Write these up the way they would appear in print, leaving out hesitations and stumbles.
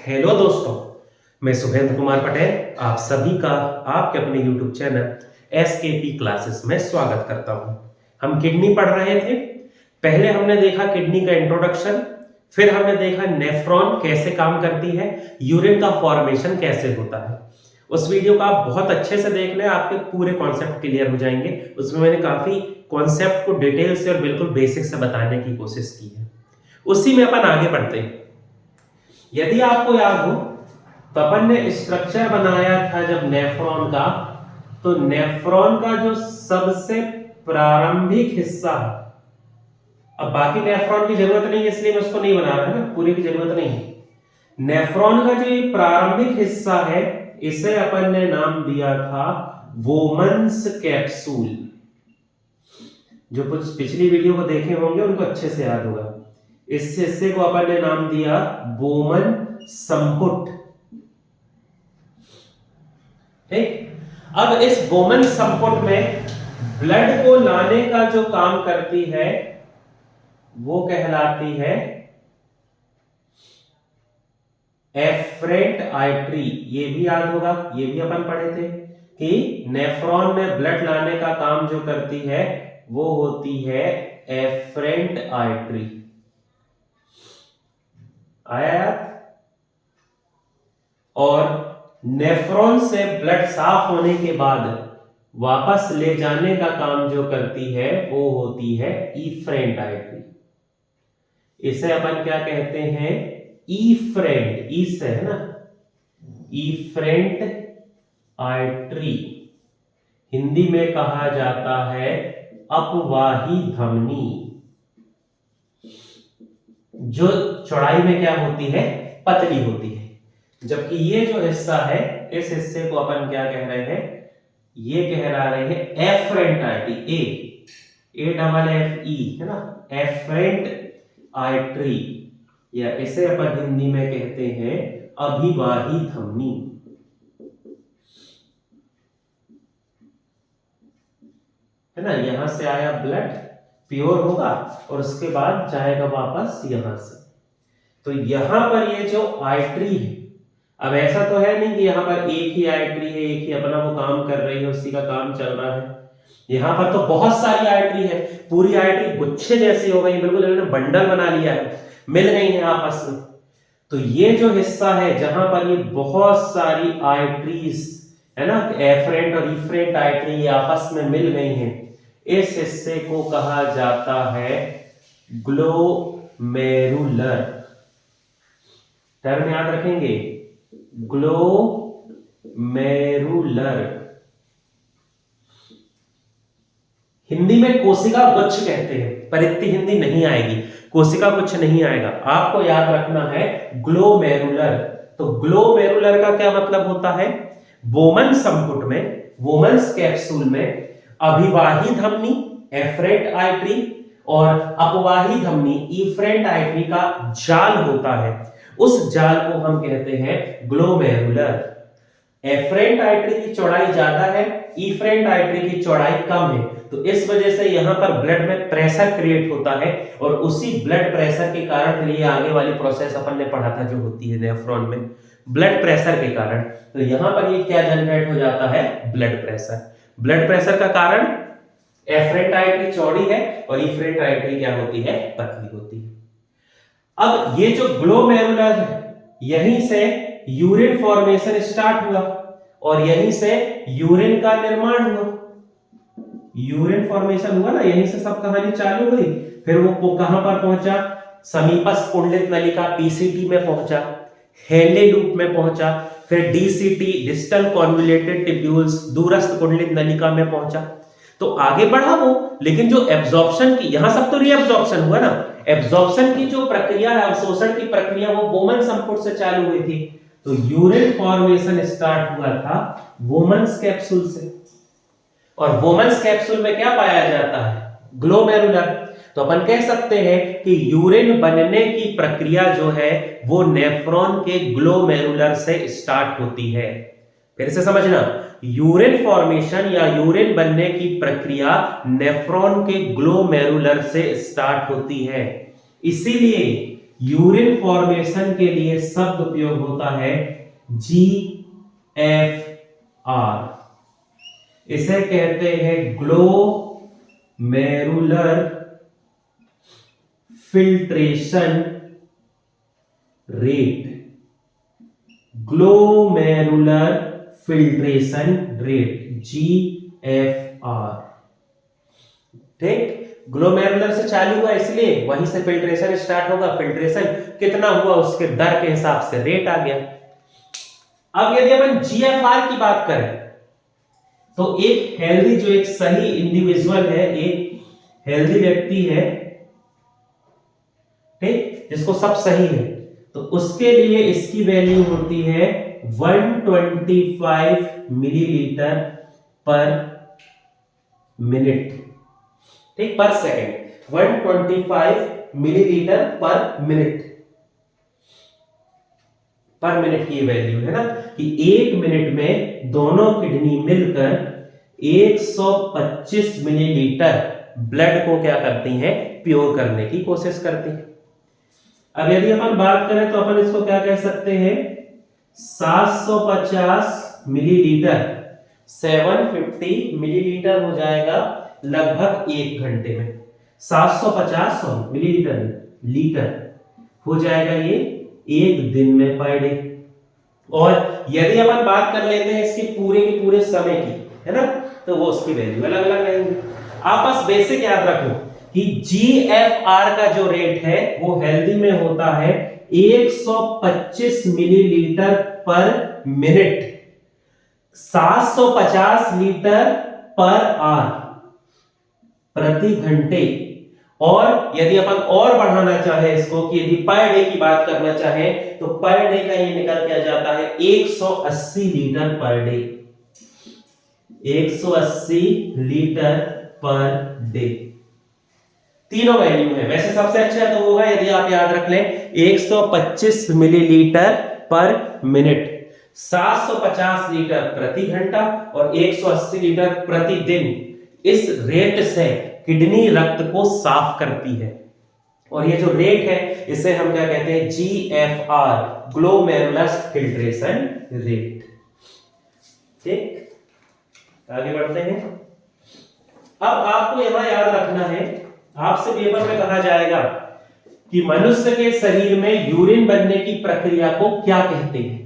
Hello दोस्तों, मैं सुहेंद्र कुमार पटेल आप सभी का आपके अपने YouTube चैनल एसकेपी क्लासेस में स्वागत करता हूं। हम किडनी पढ़ रहे थे। पहले हमने देखा किडनी का इंट्रोडक्शन, फिर हमने देखा नेफ्रॉन कैसे काम करती है, यूरिन का फॉर्मेशन कैसे होता है। उस वीडियो को आप बहुत अच्छे से देख लें, आपके पूरे कॉन्सेप्ट क्लियर हो जाएंगे। उसमें मैंने काफी कॉन्सेप्ट को डिटेल से और बिल्कुल बेसिक से बताने की कोशिश की है। उसी में अपन आगे बढ़ते हैं। यदि आपको याद हो तो अपन ने स्ट्रक्चर बनाया था जब नेफ्रॉन का, तो नेफ्रॉन का जो सबसे प्रारंभिक हिस्सा, अब बाकी नेफ्रॉन की जरूरत नहीं है इसलिए मैं उसको नहीं बना रहा ना, पूरे की जरूरत नहीं है। नेफ्रॉन का जो प्रारंभिक हिस्सा है इसे अपन ने नाम दिया था वोमन्स कैप्सूल। जो कुछ पिछली वीडियो को देखे होंगे उनको अच्छे से याद होगा। इस हिस्से को अपन ने नाम दिया बोमन संपुट। ठीक, अब इस बोमन संपुट में ब्लड को लाने का जो काम करती है वो कहलाती है एफरेंट आर्टरी। ये भी याद होगा, ये भी अपन पढ़े थे कि नेफ्रॉन में ब्लड लाने का काम जो करती है वो होती है एफरेंट आर्टरी। आया याद? और नेफ्रॉन से ब्लड साफ होने के बाद वापस ले जाने का काम जो करती है वो होती है इफरेंट आर्टरी। इसे अपन क्या कहते हैं? इफरेंट, ई से है ना, इफरेंट आर्टरी। हिंदी में कहा जाता है अपवाही धमनी, जो चौड़ाई में क्या होती है? पतली होती है। जबकि ये जो हिस्सा है, इस हिस्से को अपन क्या कह रहे हैं? ये कह रहे हैं efferent artery, A double F E, है ना, एफरेंट आर्टरी, या इसे अपन हिंदी में कहते हैं अभिवाही धमनी। है ना, यहां से आया ब्लड, प्योर होगा और उसके बाद जाएगा वापस यहां से। तो यहां पर ये जो आर्टरी है, अब ऐसा तो है नहीं कि यहां पर एक ही आर्टरी है, एक ही अपना वो काम कर रही है, उसी का काम चल रहा है। यहां पर तो बहुत सारी आर्टरी है, पूरी आर्टरी गुच्छे जैसी हो गई, बिल्कुल इन्होंने बंडल बना लिया है, मिल गई है आपस में। तो ये जो हिस्सा है जहां पर ये बहुत सारी आर्टरीज है ना, एफरेंट और इफरेंट आर्टरी आपस में मिल गई हैं, इस हिस्से को कहा जाता है ग्लोमेरुलर। टर्म याद रखेंगे, ग्लोमेरुलर। हिंदी में कोशिका गुच्छ कहते हैं, पर इतनी हिंदी नहीं आएगी, कोशिका गुच्छ नहीं आएगा, आपको याद रखना है ग्लोमेरुलर। तो ग्लोमेरुलर का क्या मतलब होता है? वोमन संपुट में, वोमन्स कैप्सूल में अभिवाही धमनी एफरेंट आर्टरी और अपवाही धमनी इफरेंट आर्टरी का जाल होता है। उस जाल को हम कहते हैं ग्लोमेरुलर। एफरेंट आर्टरी की चौड़ाई ज्यादा है, इफरेंट आर्टरी की चौड़ाई कम है, तो इस वजह से यहां पर ब्लड में प्रेशर क्रिएट होता है और उसी ब्लड प्रेशर के कारण फिर ये आगे वाली प्रोसेस अपन ने पढ़ा था जो होती है नेफ्रॉन में, ब्लड प्रेशर के कारण। तो यहां पर ये क्या जनरेट हो जाता है? Blood pressure. ब्लड प्रेशर का कारण एफरेंट आर्टरी चौड़ी है और इफरेंट आर्टरी क्या होती है? पतली होती है। अब ये जो ग्लोमेरुलर है, यहीं से यूरिन फॉर्मेशन स्टार्ट हुआ और यहीं से यूरिन का निर्माण हुआ। यूरिन फॉर्मेशन हुआ ना, यहीं से सब कहानी चालू हुई। फिर वो कहां पर पहुंचा? समीपस्थ कुंडलित नलिका पीसीटी में पहुंचा, हेले लूप में पहुंचा, फिर डीसीटी डिस्टल कॉन्वोल्यूटेड टिब्यूल्स दूरस्थ कुंडलित नलिका में पहुंचा। तो आगे बढ़ा वो, लेकिन जो एब्जॉर्प्शन की, यहां सब तो रीअब्जॉर्प्शन हुआ ना, एब्जॉर्प्शन की जो प्रक्रिया है, अवशोषण की प्रक्रिया, वो वोमन संपुट से चालू हुई थी। तो यूरिन फॉर्मेशन स्टार्ट हुआ था वोमन्स कैप्सूल से, और वोमन्स कैप्सूल में क्या पाया जाता है? ग्लोमेरुलर। तो अपन कह सकते हैं कि यूरिन बनने की प्रक्रिया जो है वो नेफ्रॉन के ग्लोमेरुलर से स्टार्ट होती है। फिर से समझना, यूरिन फॉर्मेशन या यूरिन बनने की प्रक्रिया नेफ्रॉन के ग्लोमेरुलर से स्टार्ट होती है। इसीलिए यूरिन फॉर्मेशन के लिए शब्द उपयोग होता है GFR। इसे कहते हैं glomerular filtration rate. Glomerular filtration rate GFR। ठीक, ग्लोमेरुलर से चालू हुआ इसलिए वहीं से फिल्ट्रेशन स्टार्ट होगा, फिल्ट्रेशन कितना हुआ उसके दर के हिसाब से रेट आ गया। अब यदि अपन GFR की बात करें तो एक हेल्दी, जो एक सही इंडिविजुअल है, एक हेल्दी व्यक्ति है, ठीक, जिसको सब सही है, तो उसके लिए इसकी वैल्यू होती है 125 मिलीलीटर पर मिनट, ठीक, पर सेकेंड 125 मिलीलीटर पर मिनट की वैल्यू है ना, कि एक मिनट में दोनों किडनी मिलकर 125 मिलीलीटर ब्लड को क्या करती हैं, प्योर करने की कोशिश करती हैं। अब यदि अपन बात करें तो अपन इसको क्या कह सकते हैं, 750 मिलीलीटर, 750 मिलीलीटर हो जाएगा लगभग एक घंटे में। 750 मिलीलीटर लीटर हो जाएगा ये एक दिन में पर डे। और यदि अपन बात कर लेते हैं इसकी पूरे के पूरे समय की, है ना, तो वो उसकी वैल्यू अलग अलग रहेंगी। आप बस बेसिक याद रखो कि GFR का जो रेट है वो हेल्दी में होता है 125 मिलीलीटर पर मिनट, 750 लीटर पर आवर, प्रति घंटे। और यदि अपन और बढ़ाना चाहे इसको, कि यदि पर डे की बात करना चाहे, तो पर डे का ये निकल के आ जाता है 180 litre per day, 180 litre per day. तीनों वैल्यू है। वैसे सबसे अच्छा तो होगा यदि आप याद रख लें 125 मिलीलीटर पर मिनट, 750 लीटर प्रति घंटा और 180 लीटर प्रति दिन। इस रेट से किडनी रक्त को साफ करती है, और ये जो रेट है इसे हम क्या कहते हैं, GFR, ग्लोमेरुलर फिल्ट्रेशन रेट। ठीक, आगे बढ़ते हैं। अब आपको यहां याद रखना है, आपसे पेपर में कहा जाएगा कि मनुष्य के शरीर में यूरिन बनने की प्रक्रिया को क्या कहते हैं,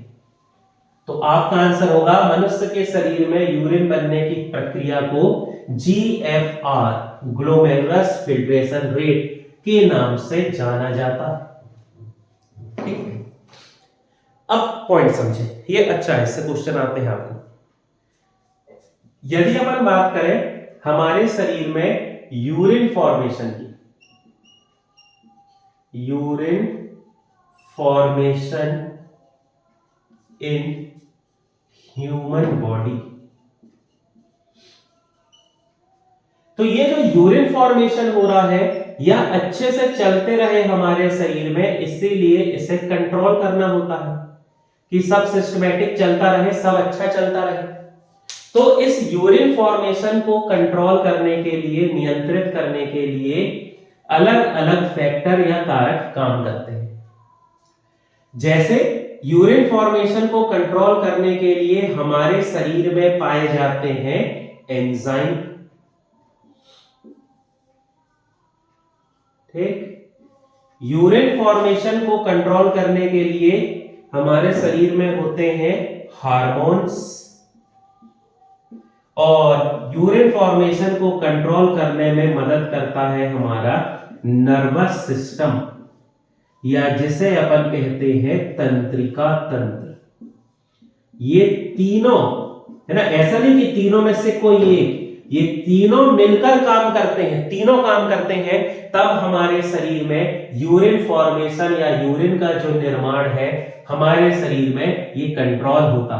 तो आपका आंसर होगा मनुष्य के शरीर में यूरिन बनने की प्रक्रिया को GFR, ग्लोमेरुलर फिल्ट्रेशन रेट के नाम से जाना जाता है। ठीक, अब पॉइंट समझे, ये अच्छा है, इससे क्वेश्चन आते हैं आपको। यदि अपन बात करें हमारे शरीर में यूरिन फॉर्मेशन की, urine formation in human body, तो ये जो यूरिन फॉर्मेशन हो रहा है यह अच्छे से चलते रहे हमारे शरीर में, इसीलिए इसे कंट्रोल करना होता है कि सब सिस्टमैटिक चलता रहे, सब अच्छा चलता रहे। तो इस यूरिन फॉर्मेशन को कंट्रोल करने के लिए, नियंत्रित करने के लिए अलग अलग फैक्टर या कारक काम करते हैं। जैसे यूरिन फॉर्मेशन को कंट्रोल करने के लिए हमारे शरीर में पाए जाते हैं एंजाइम, ठीक, यूरिन फॉर्मेशन को कंट्रोल करने के लिए हमारे शरीर में होते हैं हार्मोन्स, और यूरिन फॉर्मेशन को कंट्रोल करने में मदद करता है हमारा नर्वस सिस्टम, या जिसे अपन कहते हैं तंत्रिका तंत्र। ये तीनों, है ना, ऐसा नहीं कि तीनों में से कोई एक, ये तीनों मिलकर काम करते हैं, तीनों काम करते हैं, तब हमारे शरीर में यूरिन फॉर्मेशन या यूरिन का जो निर्माण है हमारे शरीर में ये कंट्रोल होता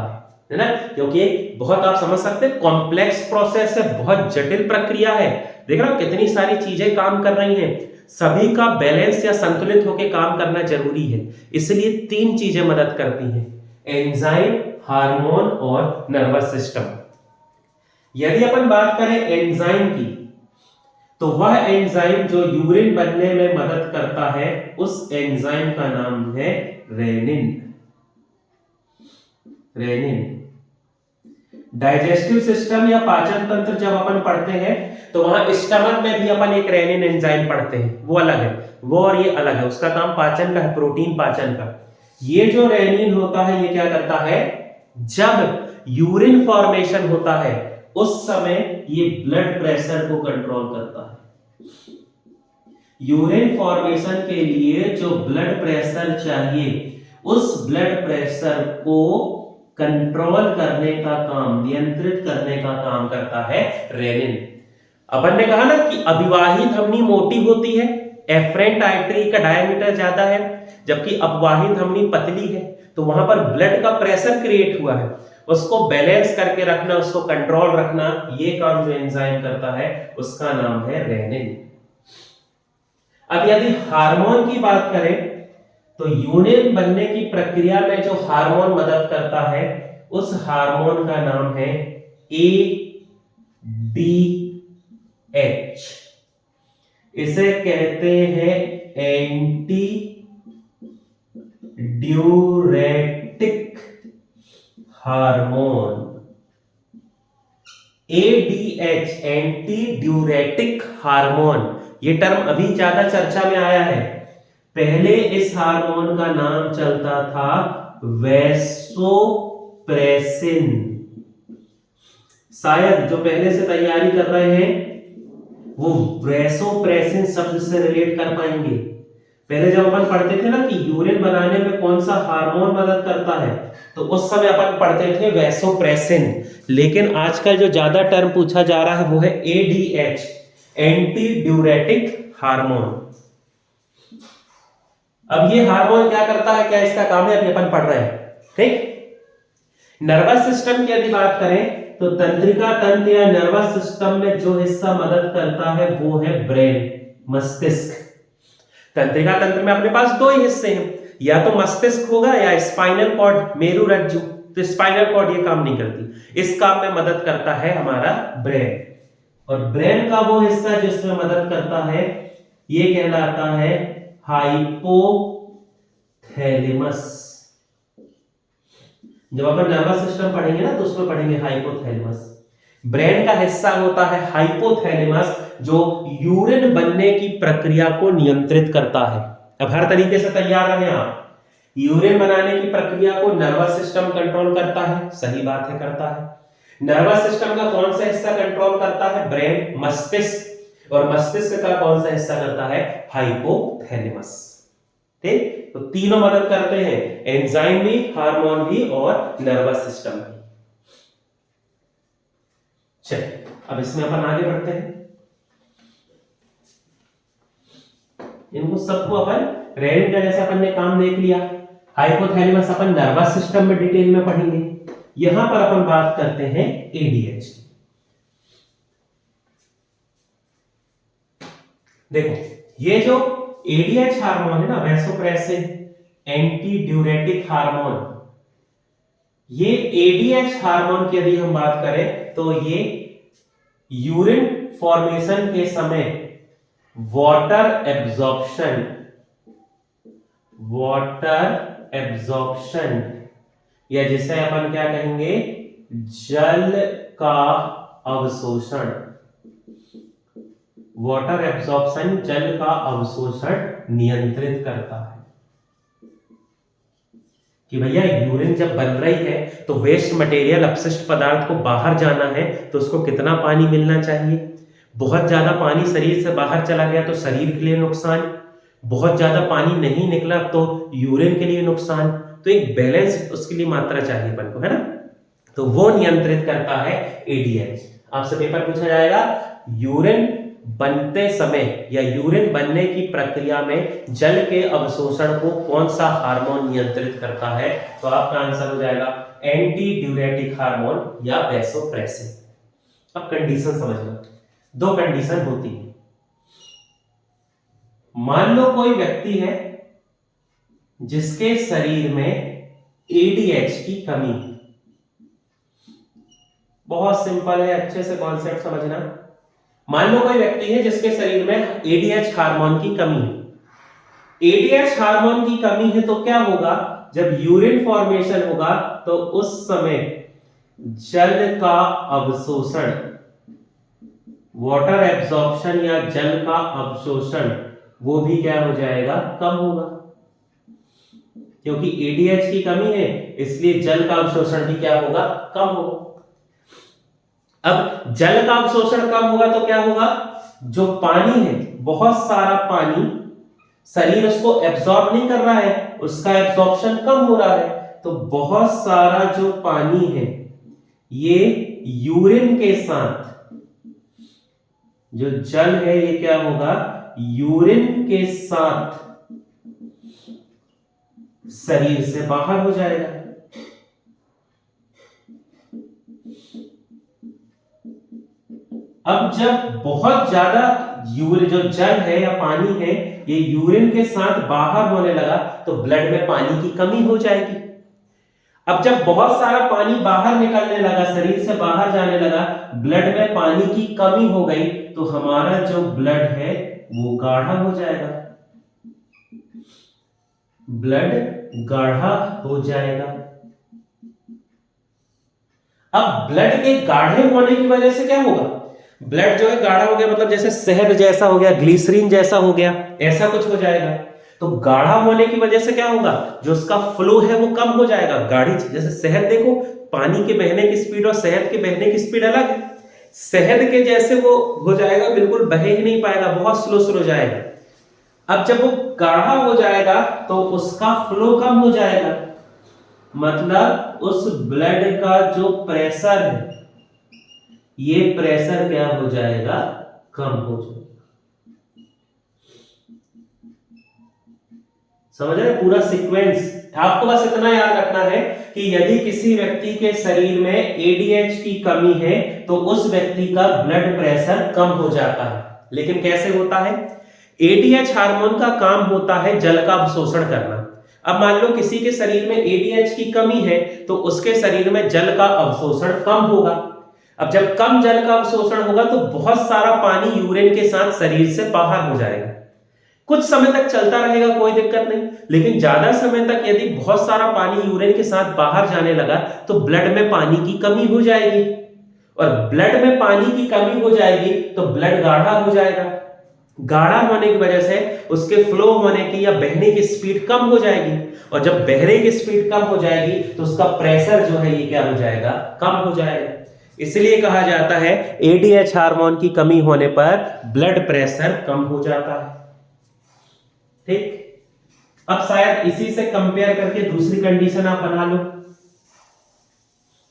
है ना। क्योंकि बहुत, आप समझ सकते हैं, कॉम्प्लेक्स प्रोसेस है, बहुत जटिल प्रक्रिया है। देख रहे हो कितनी सारी चीजें काम कर रही हैं, सभी का बैलेंस या संतुलित होकर काम करना जरूरी है। इसलिए तीन चीजें मदद करती हैं, एंजाइम, हार्मोन और नर्वस सिस्टम। यदि अपन बात करें एंजाइम की, तो वह एंजाइम जो यूरिन बनने में मदद करता है, उस एंजाइम का नाम है रेनिन। रेनिन। डाइजेस्टिव सिस्टम या पाचन तंत्र जब अपन पढ़ते हैं तो वहां स्टमक में भी अपन एक रेनिन एंजाइम पढ़ते हैं, वो अलग है, वो और ये अलग है, उसका काम पाचन का है, प्रोटीन पाचन का। ये जो रेनिन होता है ये क्या करता है, जब यूरिन फॉर्मेशन होता है उस समय ये ब्लड प्रेशर को कंट्रोल करता है। यूरिन फॉर्मेशन के लिए जो ब्लड प्रेशर चाहिए, उस ब्लड प्रेशर को कंट्रोल करने का काम, नियंत्रित करने का काम करता है रेनिन। अपन ने कहा ना कि अभिवाही धमनी मोटी होती है, एफरेंट आर्टरी का डायमीटर ज्यादा है, जबकि अपवाही धमनी पतली है, तो वहां पर ब्लड का प्रेशर क्रिएट हुआ है, उसको बैलेंस करके रखना, उसको कंट्रोल रखना, ये काम जो एंजाइम करता है उसका नाम है रेनिन। अब यदि हार्मोन की बात करें तो यूरिन बनने की प्रक्रिया में जो हार्मोन मदद करता है उस हार्मोन का नाम है ADH। इसे कहते हैं anti diuretic hormone. ADH anti diuretic hormone, ये टर्म अभी ज्यादा चर्चा में आया है। पहले इस हार्मोन का नाम चलता था वैसोप्रेसिन। शायद जो पहले से तैयारी कर रहे हैं वो वैसोप्रेसिन शब्द से रिलेट कर पाएंगे। पहले जब अपन पढ़ते थे ना कि यूरिन बनाने में कौन सा हार्मोन मदद करता है, तो उस समय अपन पढ़ते थे वैसोप्रेसिन, लेकिन आजकल जो ज्यादा टर्म पूछा जा रहा है वो है ADH एंटी ड्यूरेटिक हार्मोन। अब ये हार्मोन क्या करता है, क्या इसका काम है, अभी अपन पढ़ रहे हैं। ठीक। नर्वस सिस्टम की यदि बात करें तो तंत्रिका तंत्र या नर्वस सिस्टम में जो हिस्सा मदद करता है वो है ब्रेन, मस्तिष्क। तंत्रिका तंत्र में अपने पास दो ही हिस्से हैं, या तो मस्तिष्क होगा या स्पाइनल कॉर्ड, मेरुरज्जु। तो स्पाइनल कॉर्ड ये काम नहीं करती, इस काम में मदद करता है हमारा ब्रेन। और ब्रेन का वो हिस्सा जिसमें मदद करता है ये कहलाता है हाइपोथैलेमस। जब अपन नर्वस सिस्टम पढ़ेंगे ना तो उसमें पढ़ेंगे हाइपोथैलेमस। ब्रेन का हिस्सा होता है हाइपोथैलेमस, जो यूरिन बनने की प्रक्रिया को नियंत्रित करता है। अब हर तरीके से तैयार रहे आप। यूरिन बनाने की प्रक्रिया को नर्वस सिस्टम कंट्रोल करता है, सही बात है, करता है। नर्वस सिस्टम का कौन सा हिस्सा कंट्रोल करता है, ब्रेन, मस्तिष्क, और मस्तिष्क का कौन सा हिस्सा करता है, हाइपोथैलेमस। ठीक, तो तीनों मदद करते हैं, एंजाइम भी, हार्मोन भी और नर्वस सिस्टम भी। चलिए अब इसमें अपन आगे बढ़ते हैं। इनको सबको अपन रेनिन का जैसे अपन ने काम देख लिया। हाइपोथैलेमस अपन नर्वस सिस्टम में डिटेल में पढ़ेंगे। यहां पर अपन बात करते हैं ADH की। देखो ये जो ADH हार्मोन है ना, वैसोप्रेसिन एंटी ड्यूरेटिक हार्मोन, ये ADH हार्मोन की यदि हम बात करें तो ये यूरिन फॉर्मेशन के समय वाटर एब्जॉर्प्शन या जिसे अपन क्या कहेंगे, जल का अवशोषण, वाटर एब्जॉर्प्शन, जल का अवशोषण नियंत्रित करता है। कि भैया यूरिन जब बन रही है तो वेस्ट मटेरियल, अपशिष्ट पदार्थ को बाहर जाना है तो उसको कितना पानी मिलना चाहिए। बहुत ज्यादा पानी शरीर से बाहर चला गया तो शरीर के लिए नुकसान, बहुत ज्यादा पानी नहीं निकला तो यूरिन के लिए नुकसान। तो एक बैलेंस उसके लिए मात्रा चाहिए अपन को, है ना। तो वो नियंत्रित करता है ADH। आपसे पेपर पूछा जाएगा यूरिन बनते समय या यूरिन बनने की प्रक्रिया में जल के अवशोषण को कौन सा हार्मोन नियंत्रित करता है, तो आपका आंसर हो जाएगा एंटी ड्यूरेटिक हार्मोन या वैसोप्रेसिन। अब कंडीशन समझना, दो कंडीशन होती है। मान लो कोई व्यक्ति है जिसके शरीर में ADH की कमी है। बहुत सिंपल है, अच्छे से कॉन्सेप्ट समझना। मान लो कोई व्यक्ति है जिसके शरीर में एडीएच हार्मोन की कमी है। एडीएच हार्मोन की कमी है तो क्या होगा, जब यूरिन फॉर्मेशन होगा तो उस समय जल का अवशोषण, वाटर एब्जॉर्प्शन या जल का अवशोषण, वो भी क्या हो जाएगा, कम होगा। क्योंकि एडीएच की कमी है इसलिए जल का अवशोषण भी क्या होगा, कम होगा। अब जल का अवशोषण कम होगा तो क्या होगा, जो पानी है, बहुत सारा पानी, शरीर उसको एब्जॉर्ब नहीं कर रहा है, उसका एब्जॉर्प्शन कम हो रहा है, तो बहुत सारा जो पानी है ये यूरिन के साथ, जो जल है ये क्या होगा, यूरिन के साथ शरीर से बाहर हो जाएगा। अब जब बहुत ज्यादा यूरिन, जो जल है या पानी है, ये यूरिन के साथ बाहर होने लगा तो ब्लड में पानी की कमी हो जाएगी। अब जब बहुत सारा पानी बाहर निकलने लगा, शरीर से बाहर जाने लगा, ब्लड में पानी की कमी हो गई, तो हमारा जो ब्लड है वो गाढ़ा हो जाएगा, ब्लड गाढ़ा हो जाएगा। अब ब्लड के गाढ़े होने की वजह से क्या होगा, ब्लड जो है गाढ़ा हो गया, मतलब जैसे शहद जैसा हो गया, ग्लिसरीन जैसा हो गया, ऐसा कुछ हो जाएगा। तो गाढ़ा होने की वजह से क्या होगा, जो उसका फ्लो है वो कम हो जाएगा। गाढ़ी, जैसे शहद देखो, पानी के बहने की स्पीड और शहद के बहने की स्पीड अलग है। शहद के जैसे वो हो जाएगा, बिल्कुल बह ही नहीं पाएगा, बहुत स्लो स्लो जाएगा। अब जब वो गाढ़ा हो जाएगा तो उसका फ्लो कम हो जाएगा, मतलब उस ब्लड का जो प्रेशर है, ये प्रेशर क्या हो जाएगा, कम हो जाएगा। समझ रहे, पूरा सीक्वेंस। आपको बस इतना याद रखना है कि यदि किसी व्यक्ति के शरीर में एडीएच की कमी है तो उस व्यक्ति का ब्लड प्रेशर कम हो जाता है। लेकिन कैसे होता है, एडीएच हार्मोन का काम होता है जल का अवशोषण करना। अब मान लो किसी के शरीर में एडीएच की कमी है तो उसके शरीर में जल का अवशोषण कम होगा। अब जब कम जल का अवशोषण होगा तो बहुत सारा पानी यूरिन के साथ शरीर से बाहर हो जाएगा। कुछ समय तक चलता रहेगा, कोई दिक्कत नहीं, लेकिन ज्यादा समय तक यदि बहुत सारा पानी यूरिन के साथ बाहर जाने लगा तो ब्लड में पानी की कमी हो जाएगी, और ब्लड में पानी की कमी हो जाएगी तो ब्लड गाढ़ा हो जाएगा। गाढ़ा होने की वजह से उसके फ्लो होने की या बहने की स्पीड कम हो जाएगी, और जब बहने की स्पीड कम हो जाएगी तो उसका प्रेशर जो है ये क्या हो जाएगा, कम हो जाएगा। इसलिए कहा जाता है एडीएच हार्मोन की कमी होने पर ब्लड प्रेशर कम हो जाता है। ठीक, अब शायद इसी से कंपेयर करके दूसरी कंडीशन आप बना लो।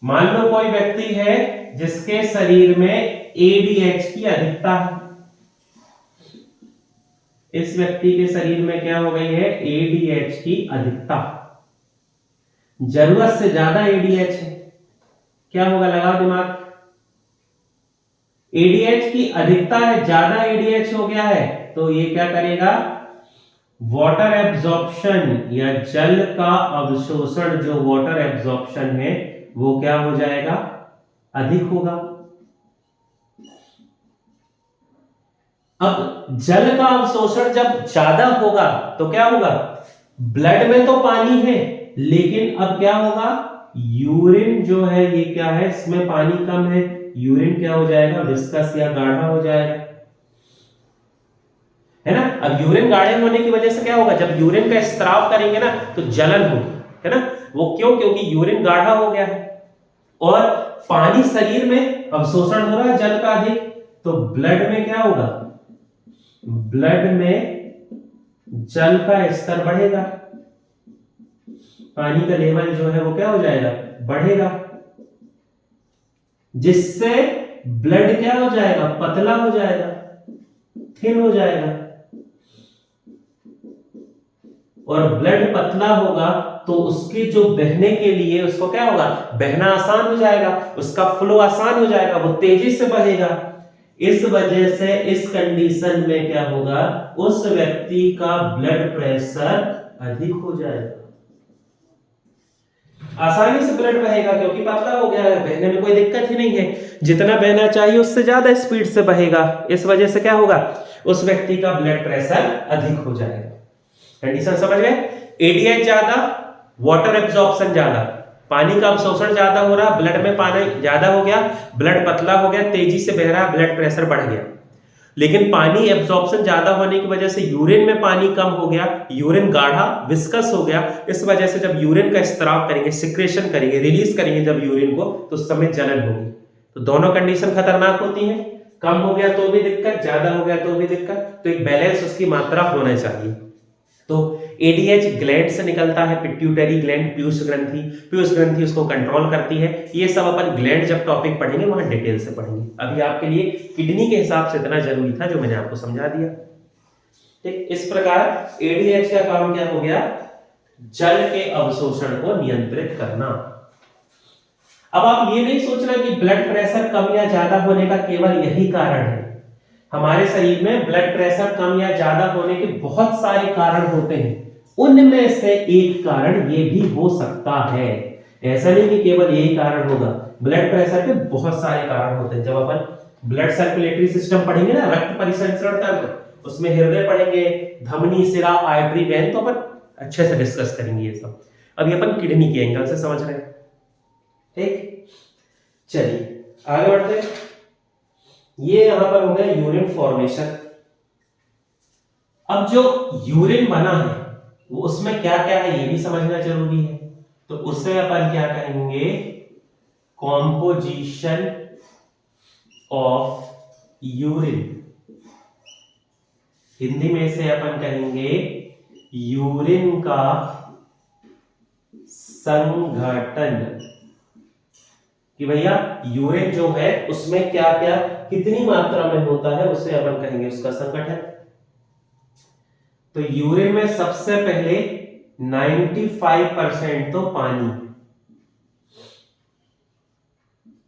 मान लो कोई व्यक्ति है जिसके शरीर में एडीएच की अधिकता है। इस व्यक्ति के शरीर में क्या हो गई है, एडीएच की अधिकता, जरूरत से ज्यादा एडीएच है। क्या होगा, लगाओ दिमाग। एडीएच की अधिकता है, ज्यादा एडीएच हो गया है तो ये क्या करेगा, वाटर एब्जॉर्प्शन या जल का अवशोषण, जो वाटर एब्जॉर्प्शन है वो क्या हो जाएगा, अधिक होगा। अब जल का अवशोषण जब ज्यादा होगा तो क्या होगा, ब्लड में तो पानी है लेकिन अब क्या होगा, यूरिन जो है ये क्या है, इसमें पानी कम है, यूरिन क्या हो जाएगा, विस्कस या गाढ़ा हो जाएगा, है ना। अब यूरिन गाढ़े होने की वजह से क्या होगा, जब यूरिन का स्त्राव करेंगे ना तो जलन होगी, है ना। वो क्यों, क्योंकि यूरिन गाढ़ा हो गया है और पानी शरीर में अवशोषण हो रहा है जल का अधिक, तो ब्लड में क्या होगा, ब्लड में जल का स्तर बढ़ेगा, पानी का लेवल जो है वो क्या हो जाएगा, बढ़ेगा, जिससे ब्लड क्या हो जाएगा, पतला हो जाएगा, थिन हो जाएगा। और ब्लड पतला होगा तो उसके जो बहने के लिए उसको क्या होगा, बहना आसान हो जाएगा, उसका फ्लो आसान हो जाएगा, वो तेजी से बहेगा। इस वजह से इस कंडीशन में क्या होगा, उस व्यक्ति का ब्लड प्रेशर अधिक हो जाएगा। आसानी से ब्लड बहेगा क्योंकि पतला हो गया है, बहने में कोई दिक्कत ही नहीं है। जितना बहना चाहिए उससे ज्यादा स्पीड से बहेगा, इस वजह से क्या होगा, उस व्यक्ति का ब्लड प्रेशर अधिक हो जाएगा। कंडीशन समझ गए? एडीएच ज्यादा, वाटर एब्जॉर्प्शन ज्यादा, पानी का अवशोषण ज्यादा हो रहा, ब्लड में पानी ज्यादा हो गया, ब्लड पतला हो गया, तेजी से बह रहा, ब्लड प्रेशर बढ़ गया। लेकिन पानी एब्जॉर्प्शन ज्यादा होने की वजह से यूरिन में पानी कम हो गया, यूरिन गाढ़ा विस्कस हो गया। इस वजह से जब यूरिन का स्त्राव करेंगे, सिक्रेशन करेंगे, रिलीज करेंगे जब यूरिन को, तो उस समय जलन होगी। तो दोनों कंडीशन खतरनाक होती है, कम हो गया तो भी दिक्कत, ज्यादा हो गया तो भी दिक्कत। तो एक बैलेंस उसकी मात्रा होना चाहिए। तो एडीएच ग्लैंड से निकलता है, पिट्यूटरी ग्लैंड, पीयूष ग्रंथि, पीयूष ग्रंथि उसको कंट्रोल करती है। ये सब अपन ग्लैंड जब टॉपिक पढ़ेंगे वहां डिटेल से पढ़ेंगे। अभी आपके लिए किडनी के हिसाब से इतना जरूरी था जो मैंने आपको समझा दिया। ठीक, इस प्रकार एडीएच का काम क्या हो गया, जल के अवशोषण को नियंत्रित करना। अब आप ये नहीं सोचना कि ब्लड प्रेशर कम या ज्यादा होने का केवल यही कारण है। हमारे शरीर में ब्लड प्रेशर कम या ज्यादा होने के बहुत सारे कारण होते हैं, उनमें से एक कारण ये भी हो सकता है। ऐसा नहीं कि केवल यही कारण होगा, ब्लड प्रेशर के बहुत सारे कारण होते हैं। जब अपन ब्लड सर्कुलेटरी सिस्टम पढ़ेंगे ना, रक्त परिसंचरण तंत्र, उसमें हृदय पढ़ेंगे, धमनी, सिरा, आर्टरी, वेन, तो अपन अच्छे से डिस्कस करेंगे ये सब। अभी अपन किडनी के एंगल से समझ रहे हैं। ठीक, चलिए आगे बढ़ते हैं। ये यहां पर हो गया यूरिन फॉर्मेशन। अब जो यूरिन बना है वो उसमें क्या क्या है ये भी समझना जरूरी है। तो उसे अपन क्या कहेंगे, कॉम्पोजिशन ऑफ यूरिन। हिंदी में से अपन कहेंगे यूरिन का संघटन, कि भैया यूरिन जो है उसमें क्या क्या कितनी मात्रा में होता है, उसे अपन कहेंगे उसका संघटन। तो यूरिन में सबसे पहले 95% तो पानी।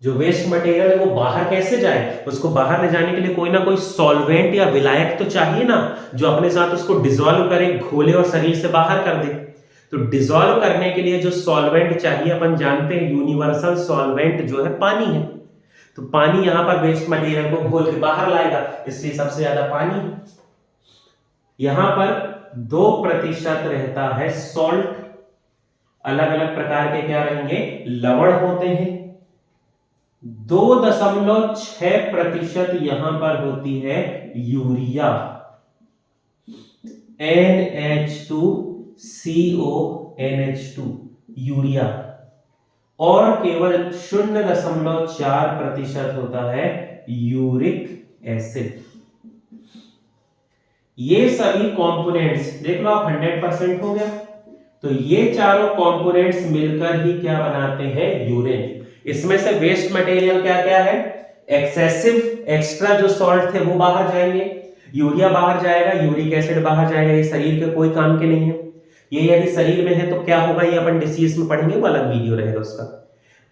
जो वेस्ट मटेरियल है वो बाहर कैसे जाए, उसको बाहर ले जाने के लिए कोई ना कोई सॉल्वेंट या विलायक तो चाहिए ना, जो अपने साथ उसको डिसॉल्व करे, घोले और शरीर से बाहर कर दे। तो डिसॉल्व करने के लिए जो सॉल्वेंट चाहिए, अपन जानते हैं यूनिवर्सल सॉल्वेंट जो है पानी है। तो पानी यहां पर वेस्ट मटेरियल को घोल के बाहर लाएगा, इसलिए सबसे ज्यादा पानी। यहां पर 2% रहता है सॉल्ट। अलग अलग प्रकार के क्या रहेंगे, लवण होते हैं। 2.6% यहां पर होती है यूरिया, NH2CONH2 यूरिया, और केवल 0.4% होता है यूरिक एसिड। ये सभी कंपोनेंट्स देख लो आप, 100% हो गया। तो ये चारों कंपोनेंट्स मिलकर ही क्या बनाते हैं, यूरिन। इसमें से वेस्ट मटेरियल क्या क्या है, एक्सेसिव एक्स्ट्रा जो सॉल्ट थे वो बाहर जाएंगे, यूरिया बाहर जाएगा, यूरिक एसिड बाहर जाएगा। ये शरीर के कोई काम के नहीं है। ये यदि शरीर में है तो क्या होगा, ये अपन डिसीज में पढ़ेंगे, वो अलग वीडियो रहेगा उसका।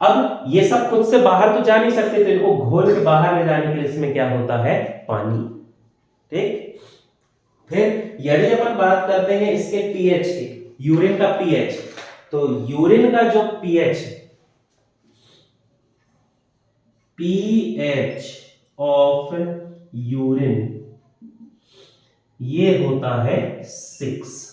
अब ये सब खुद से बाहर तो जा नहीं सकते, तो इनको घोल के बाहर ले जाने के लिए इसमें क्या होता है, पानी। ठीक, फिर यदि अपन बात करते हैं इसके पीएच की, यूरिन का पीएच, तो यूरिन का जो पीएच है, पीएच ऑफ यूरिन, ये होता है 6।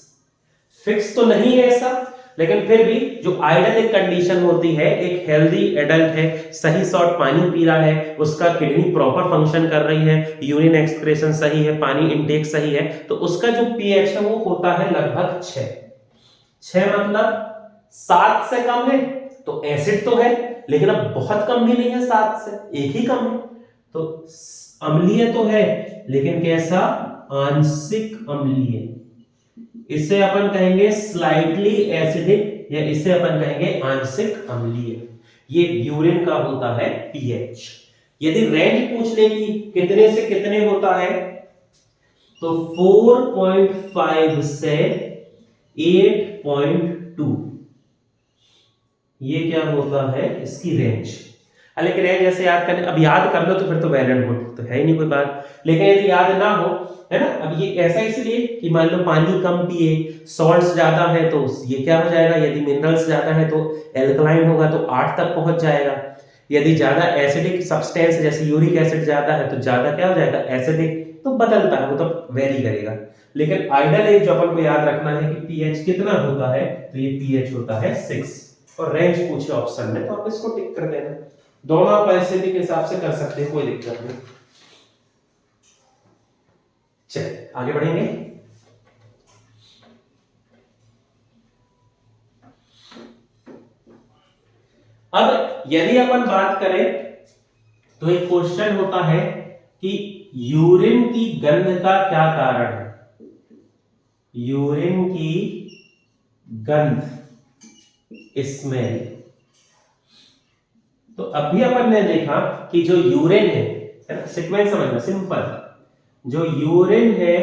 फिक्स तो नहीं है ऐसा, लेकिन फिर भी जो आइडियल कंडीशन होती है, एक हेल्दी एडल्ट है, सही शॉट पानी पी रहा है, उसका किडनी प्रॉपर फंक्शन कर रही है, यूरिन एक्सक्रेशन सही है, पानी इनटेक सही है, तो उसका जो पीएच है वो होता है लगभग 6। 6 मतलब 7 से कम है तो एसिड तो है, लेकिन अब बहुत कम भी नहीं है, 7 से एक ही कम है, तो अम्लीय तो है, लेकिन कैसा, आंशिक अम्लीय। इसे अपन कहेंगे स्लाइटली एसिडिक, या इसे अपन कहेंगे आंशिक अम्लीय। ये यूरिन का होता है पीएच। यदि रेंज पूछ ले कि कितने से कितने होता है, तो 4.5 से 8.2, ये क्या होता है इसकी रेंज। लेकिन ये जैसे याद करने, अब याद कर लो तो फिर तो वेल एंड गुड, तो है ही नहीं कोई बात। लेकिन यदि याद ना हो, है ना, अब ये ऐसा इसलिए कि मान लो पानी कम पिए, सॉल्ट्स ज्यादा है तो ये क्या हो जाएगा, यदि मिनरल्स ज्यादा है तो एल्कलाइन होगा तो 8 तक पहुंच जाएगा। यदि ज्यादा एसिडिक सब्सटेंस जैसे यूरिक एसिड ज्यादा है तो ज्यादा क्या हो जाएगा, एसिडिक, तो बदलता है वो, तो वेरी करेगा। लेकिन आइडियल एज जो अपन को याद रखना है कि पीएच कितना होता है, तो ये पीएच होता है 6, और रेंज पूछे ऑप्शन में तो आप इसको टिक कर देना। दोनों परिस्थिति के हिसाब से कर सकते हैं, कोई दिक्कत नहीं। चलिए आगे बढ़ेंगे। अब यदि अपन बात करें तो एक क्वेश्चन होता है कि यूरिन की गंध का क्या कारण है। यूरिन की गंध, स्मेल। तो अभी अपन ने देखा कि जो यूरिन है ना, सीक्वेंस समझना सिंपल, जो यूरिन है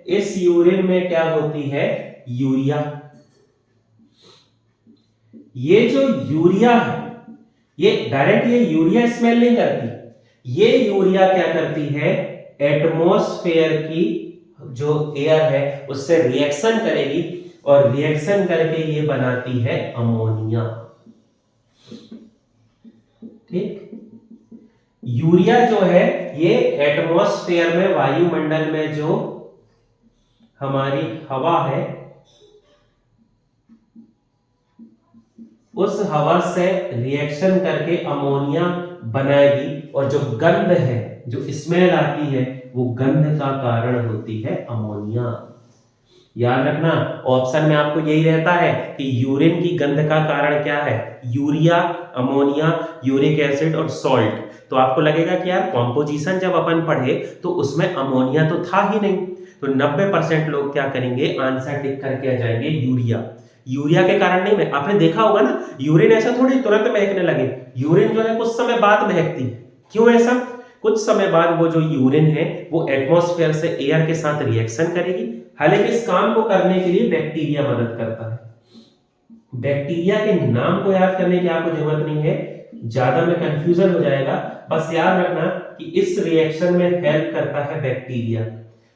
इस यूरिन में क्या होती है, यूरिया। ये जो यूरिया है ये डायरेक्ट ये यूरिया स्मेल नहीं करती, ये यूरिया क्या करती है, एटमॉस्फेयर की जो एयर है उससे रिएक्शन करेगी, और रिएक्शन करके ये बनाती है अमोनिया। ठीक, यूरिया जो है ये एटमॉस्फेयर में, वायुमंडल में जो हमारी हवा है उस हवा से रिएक्शन करके अमोनिया बनाएगी, और जो गंध है, जो स्मेल आती है, वो गंध का कारण होती है अमोनिया। याद रखना ऑप्शन में आपको यही रहता है कि यूरिन की गंध का कारण क्या है, यूरिया, अमोनिया, यूरिक एसिड और सॉल्ट। तो आपको लगेगा कि यार कॉम्पोजिशन जब अपन पढ़े तो उसमें अमोनिया तो था ही नहीं, तो 90% लोग क्या करेंगे, आंसर टिक करके आ जाएंगे यूरिया। यूरिया के कारण नहीं, में आपने देखा होगा ना, यूरिन ऐसा थोड़ी तुरंत महकने लगे, यूरिन जो है कुछ समय बाद महकती है। क्यों ऐसा, कुछ समय बाद वो जो यूरिन है वो एटमॉस्फेयर से एयर के साथ रिएक्शन करेगी। हालांकि इस काम को करने के लिए बैक्टीरिया मदद करता है। बैक्टीरिया के नाम को याद करने की आपको जरूरत नहीं है, ज्यादा में कंफ्यूजन हो जाएगा। बस याद रखना कि इस रिएक्शन में हेल्प करता है बैक्टीरिया।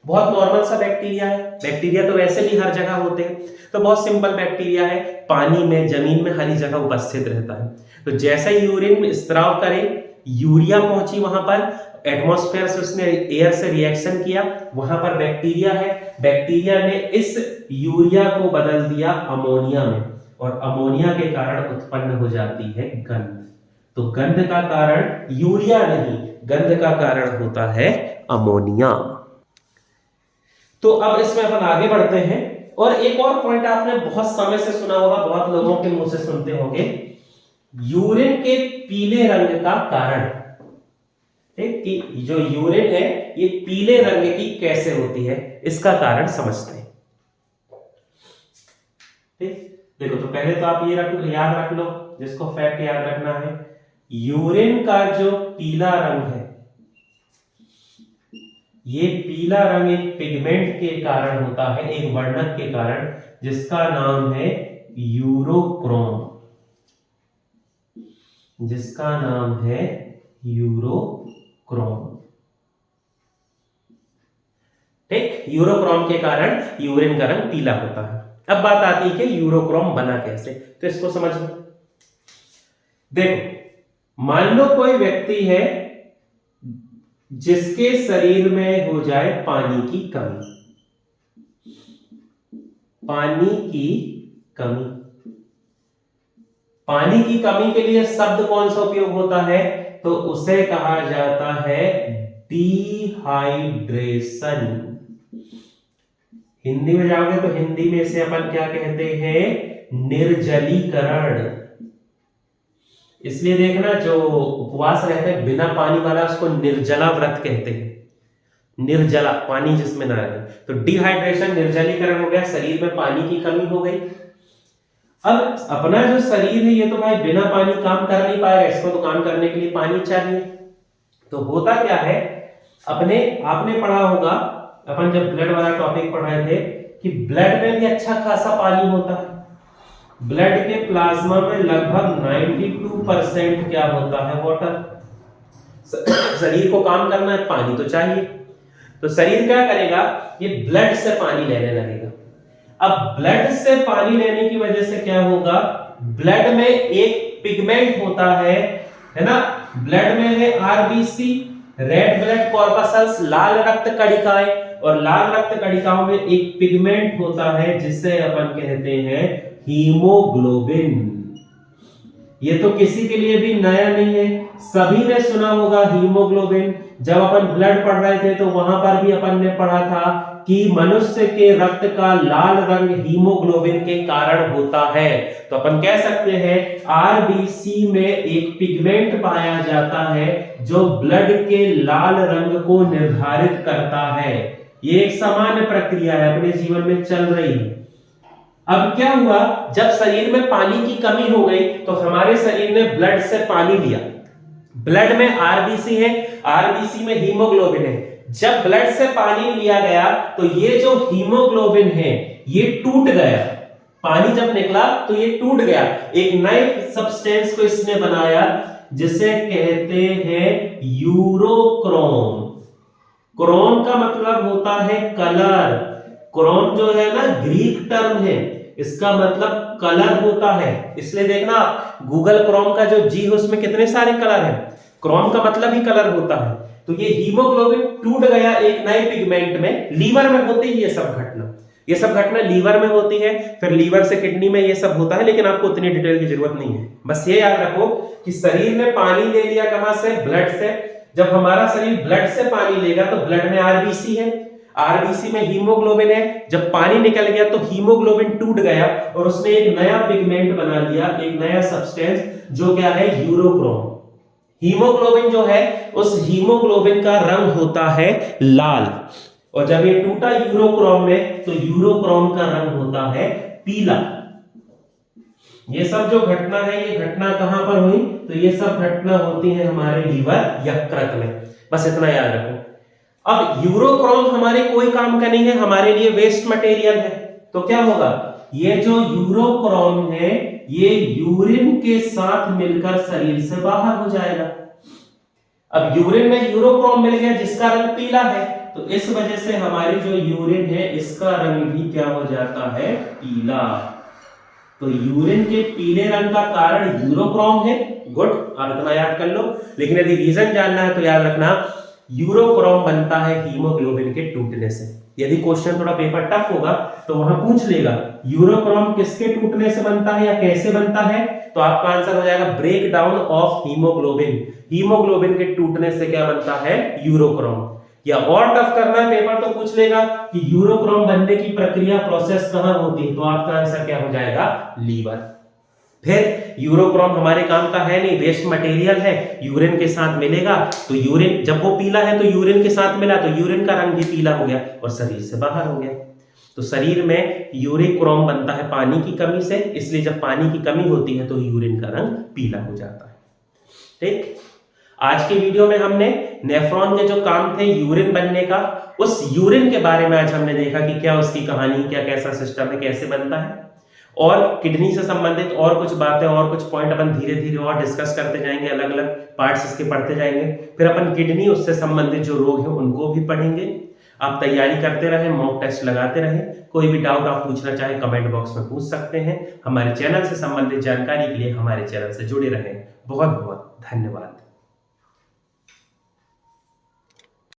बहुत नॉर्मल सा बैक्टीरिया है, बैक्टीरिया तो वैसे भी हर जगह होते हैं, तो बहुत सिंपल बैक्टीरिया है, पानी में, जमीन में, हर जगह उपस्थित रहता है। तो जैसा ही यूरिन में स्त्राव करे, यूरिया पहुंची वहां पर, एटमॉस्फेयर से उसने एयर से रिएक्शन किया, वहां पर बैक्टीरिया है, बैक्टीरिया ने इस यूरिया को बदल दिया अमोनिया में, और अमोनिया के कारण उत्पन्न हो जाती है गंध। तो गंध का कारण यूरिया नहीं, गंध का कारण होता है अमोनिया। तो अब इसमें अपन आगे बढ़ते हैं, और एक और पॉइंट आपने बहुत समय से सुना होगा, बहुत लोगों के मुंह से सुनते होंगे, यूरिन के पीले रंग का कारण। ठीक, कि जो यूरिन है ये पीले रंग की कैसे होती है, इसका कारण समझते हैं। ठीक, देखो तो पहले तो आप ये याद रख लो, जिसको फैक्ट याद रखना है, यूरिन का जो पीला रंग है, ये पीला रंग एक पिगमेंट के कारण होता है, एक वर्णक के कारण, जिसका नाम है यूरोक्रोम, जिसका नाम है यूरोक्रोम। ठीक, यूरोक्रोम के कारण यूरिन का रंग पीला होता है। अब बात आती है कि यूरोक्रोम बना कैसे, तो इसको समझ लो। देखो मान लो कोई व्यक्ति है जिसके शरीर में हो जाए पानी की कमी, पानी की कमी, पानी की कमी के लिए शब्द कौन सा उपयोग होता है, तो उसे कहा जाता है डिहाइड्रेशन। हिंदी में जाओगे तो हिंदी में से अपन क्या कहते हैं, निर्जलीकरण। इसलिए देखना जो उपवास रहते हैं बिना पानी वाला उसको निर्जला व्रत कहते हैं, निर्जला, पानी जिसमें ना रहे। तो डिहाइड्रेशन, निर्जलीकरण हो गया, शरीर में पानी की कमी हो गई। अब अपना जो शरीर है ये तो भाई बिना पानी काम कर नहीं पाएगा, इसको तो काम करने के लिए पानी चाहिए। तो होता क्या है, अपने आपने पढ़ा होगा, अपन जब ब्लड वाला टॉपिक पढ़ रहे थे, कि ब्लड में भी अच्छा खासा पानी होता है। ब्लड के प्लाज्मा में लगभग 92% क्या होता है? वाटर। शरीर को काम करना है, पानी तो चाहिए, तो शरीर क्या करेगा? ये ब्लड से पानी लेने लगेगा। अब ब्लड से पानी लेने की वजह से क्या होगा? ब्लड में एक पिगमेंट होता है ना? ब्लड में है आरबीसी, रेड ब्लड कॉर्पसल्स, लाल रक्त कणिकाएं, और लाल रक्त कणिकाओं में एक पिगमेंट होता है जिसे अपन कहते हैं हीमोग्लोबिन। ये तो किसी के लिए भी नया नहीं है, सभी ने सुना होगा हीमोग्लोबिन। जब अपन ब्लड पढ़ रहे थे तो वहां पर भी अपन ने पढ़ा था कि मनुष्य के रक्त का लाल रंग हीमोग्लोबिन के कारण होता है। तो अपन कह सकते हैं आरबीसी में एक पिगमेंट पाया जाता है जो ब्लड के लाल रंग को निर्धारित करता है। ये एक सामान्य प्रक्रिया है, अपने जीवन में चल रही है। अब क्या हुआ? जब शरीर में पानी की कमी हो गई तो हमारे शरीर ने ब्लड से पानी लिया। ब्लड में आरबीसी है, आरबीसी में हीमोग्लोबिन है। जब ब्लड से पानी लिया गया तो ये जो हीमोग्लोबिन है ये टूट गया। पानी जब निकला तो ये टूट गया, एक नए सब्सटेंस को इसने बनाया जिसे कहते हैं यूरोक्रोम। क्रोम का मतलब होता है कलर। क्रोम जो है ना ग्रीक टर्म है, इसका मतलब कलर होता है। इसलिए देखना गूगल क्रोम का जो जी है उसमें कितने सारे कलर हैं। क्रोम का मतलब ही कलर होता है। तो ये हीमोग्लोबिन टूट गया एक नए पिगमेंट में। लीवर में होती है ये सब घटना लीवर में होती है, फिर लीवर से किडनी में ये सब होता है, लेकिन आपको उतनी डिटेल की जरूरत नहीं है। बस ये याद रखो कि शरीर ने पानी ले लिया कहां से? ब्लड से। जब हमारा शरीर ब्लड से पानी लेगा तो ब्लड में आरबीसी है, आरबीसी में हीमोग्लोबिन है। जब पानी निकल गया तो हीमोग्लोबिन टूट गया और उसने एक नया पिगमेंट बना दिया, एक नया सब्सटेंस जो क्या है? यूरोक्रोम। हीमोग्लोबिन जो है उस हीमोग्लोबिन का रंग होता है लाल, और जब ये टूटा यूरोक्रोम में तो यूरोक्रोम का रंग होता है पीला। ये सब जो घटना है ये घटना कहां पर हुई? तो ये सब घटना होती है हमारे लीवर यकृत में। बस इतना याद रखो। अब यूरोक्रोम हमारे कोई काम का नहीं है, हमारे लिए वेस्ट मटेरियल है। तो क्या होगा? ये जो यूरोक्रोम है ये यूरिन के साथ मिलकर शरीर से बाहर हो जाएगा। अब यूरिन में यूरोक्रोम मिल गया जिसका रंग पीला है, तो इस वजह से हमारी जो यूरिन है इसका रंग भी क्या हो जाता है? पीला। तो यूरिन के पीले रंग का कारण यूरोक्रोम है। गुड, आप इतना याद कर लो। लेकिन यदि रीजन जानना है तो याद रखना यूरोक्रोम बनता है हीमोग्लोबिन के टूटने से। यदि क्वेश्चन थोड़ा पेपर टफ होगा तो वहां पूछ लेगा यूरोक्रोम किसके टूटने से बनता है या कैसे बनता है, तो आपका आंसर हो जाएगा break down of haemoglobin. Haemoglobin के टूटने से क्या बनता है? यूरोक्रोम। या और टफ करना है पेपर तो पूछ लेगा कि यूरोक्रोम बनने की प्रक्रिया प्रोसेस कहां होती है, तो आपका आंसर क्या हो जाएगा? लीवर। फिर यूरोक्रोम हमारे काम का है नहीं, वेस्ट मटेरियल है, यूरिन के साथ मिलेगा तो यूरिन जब वो पीला है तो यूरिन के साथ मिला तो यूरिन का रंग भी पीला हो गया और शरीर से बाहर हो गया। तो शरीर में यूरोक्रोम बनता है पानी की कमी से, इसलिए जब पानी की कमी होती है तो यूरिन का रंग पीला हो जाता है। ठीक, आज की वीडियो में हमने नेफ्रॉन के जो काम थे यूरिन बनने का, उस यूरिन के बारे में आज हमने देखा कि क्या उसकी कहानी, क्या कैसा सिस्टम है, कैसे बनता है, और किडनी से संबंधित और कुछ बातें और कुछ पॉइंट अपन धीरे धीरे और डिस्कस करते जाएंगे, अलग अलग पार्ट्स इसके पढ़ते जाएंगे। फिर अपन किडनी उससे संबंधित जो रोग हैं उनको भी पढ़ेंगे। आप तैयारी करते रहें, मॉक टेस्ट लगाते रहें। कोई भी डाउट आप पूछना चाहें कमेंट बॉक्स में पूछ सकते हैं। हमारे चैनल से संबंधित जानकारी के लिए हमारे चैनल से जुड़े रहें। बहुत बहुत धन्यवाद।